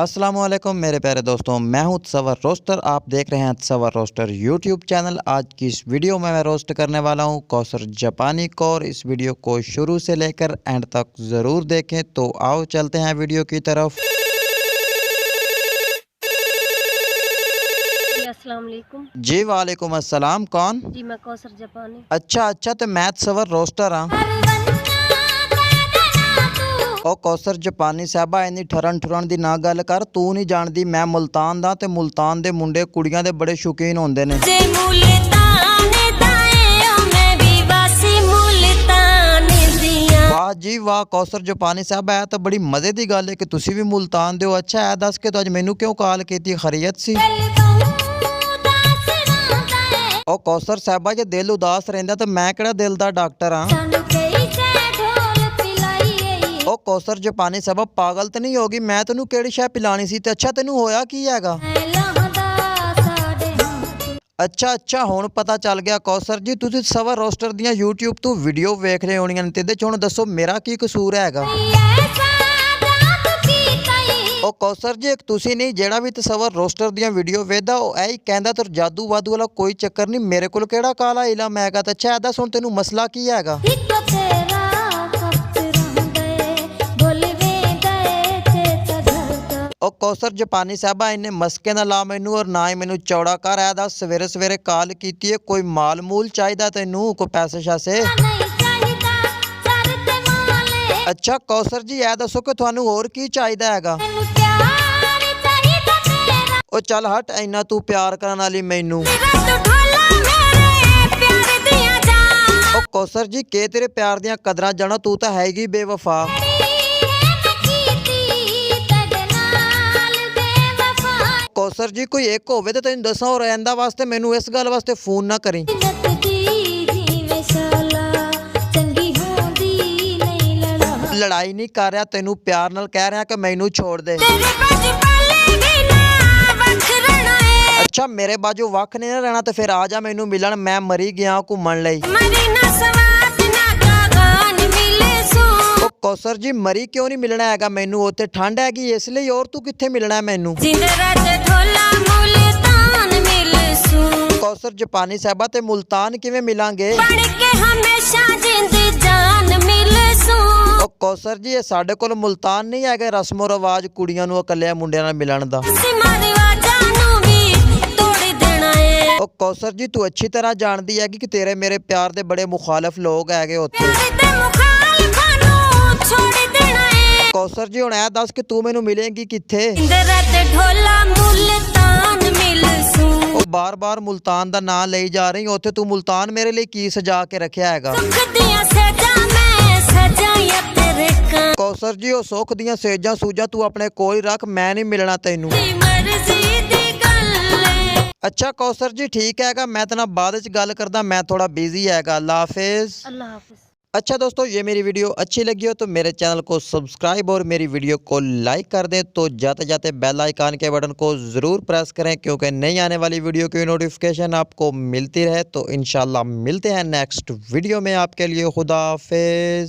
अस्सलामुअलैकुम मेरे प्यारे दोस्तों, मैं हूं तसव्वुर रोस्टर। आप देख रहे हैं तसव्वुर रोस्टर यूट्यूब चैनल। आज की इस वीडियो में मैं रोस्ट करने वाला हूं कौसर जापानी को, और इस वीडियो को शुरू से लेकर एंड तक ज़रूर देखें। तो आओ चलते हैं वीडियो की तरफ। अस्सलाम वालेकुम। जी वालेकुम अस्सलाम। कौन? जी मैं कौसर जापानी। अच्छा, तो मैं तसव्वुर रोस्टर हाँ। ओ कौसर जापानी साहबा, इन्नी ठरन ठुरन दी ना गल कर। तू नहीं जानदी मैं मुल्तान दा, ते मुल्तान दे मुंडे कुड़ियां दे बड़े शौकीन होंदे ने। वाह जी वाह कौसर जापानी साहब, है तो बड़ी मजे दी गल है कि तुसी भी मुल्तान दे हो। अच्छा है दस के तो अज मैनू क्यों कॉल कीती? खैरियत सी? ओ कौसर साहबा, जे दिल उदास रहिंदा तो मैं किहड़ा दिल दा डॉक्टर हाँ। ओ कौसर जापानी साहब, पागल तो नहीं होगी? मैं तेनू केड़ी शै पिलानी सी? ते अच्छा तेनू होया की हैगा? अच्छा हुण पता चल गया कौसर जी, तुसीं तसव्वुर रोस्टर दियां यूट्यूब तो वीडियो वेख रहे होणियां ने, ते इहदे च हुण दस्सो मेरा की कसूर हैगा? ओ कौसर जी, एक तुसी नहीं, जेड़ा भी तसव्वुर रोस्टर दियां वीडियो वेखदा ओ ऐही कहंदा तुर जादू वादू वाला कोई चक्कर नहीं। मेरे कोल केड़ा काला इलम हैगा? ते अच्छा दस हुण तेनू मसला की हैगा? ओ कौसर जापानी साहबा, इन्ने मस्के ना ला मैनू और ना ही मैनू चौड़ा कर। है दस सवेरे सवेरे कॉल कीती है, कोई माल मूल चाहिदा तैनू? कोई पैसे शासे? अच्छा कौसर जी, ऐ दसो कि तुहानू होर की चाहिदा हैगा? ओ चल हट, इन्ना तू प्यार करन वाली मैनू। ओ कौसर जी, के तेरे प्यार दियां कदरां जाना, तू तां हैगी बेवफा। कौसर जी, कोई एक होवे ते तैनू दसां, और रहिंदा वास्ते मैनू इस गल वास्ते फोन ना करी। लड़ाई नहीं कर रहा, तेनू प्यार नाल कह रहा कि मैनू छोड़ दे। अच्छा मेरे बाजू वख नहीं ना रहना तो फिर आ जा मैनू मिलन। मैं मरी गया घूमन लई। ओ कौसर जी, मरी क्यों नहीं मिलना हैगा मैनू? उत्थे ठंड हैगी इसलिए, और तू कित्थे मिलना है मैनू? कौसर जापानी साहबा, ते मुल्तान किवें मिलांगे? ओ कौसर जी, ये साडे कोल मुल्तान नहीं है रस्मो रिवाज कुड़ियां नू इकल्ले मुंडियां नाल मिलन दा। ओ कौसर जी, तू अच्छी तरह जानदी है कि तेरे मेरे प्यार दे बड़े मुखालफ लोग हैगे उत्थे। कौसर जी, हुण ऐ दस कि तू मैनू मिलेंगी कित्थे? ओ बार बार मुल्तान दा नाम लई जा रही, उत्थे तू मुल्तान मेरे लिए की सजा के रखिया हैगा? कौसर जी, ओ सुख दियां सेजां सूजां तू अपने कोल ही रख, मैं नहीं मिलना तैनू। अच्छा कौसर जी, ठीक हैगा, मैं तेरे नाल बाद च गल करदा, मैं थोड़ा बिजी हैगा। अल्लाह हाफिज। अल्लाह हाफिज। अच्छा दोस्तों, ये मेरी वीडियो अच्छी लगी हो तो मेरे चैनल को सब्सक्राइब और मेरी वीडियो को लाइक कर दें। तो जाते जाते बेल आइकन के बटन को ज़रूर प्रेस करें, क्योंकि नई आने वाली वीडियो की नोटिफिकेशन आपको मिलती रहे। तो इंशाल्लाह मिलते हैं नेक्स्ट वीडियो में। आपके लिए खुदा हाफिज।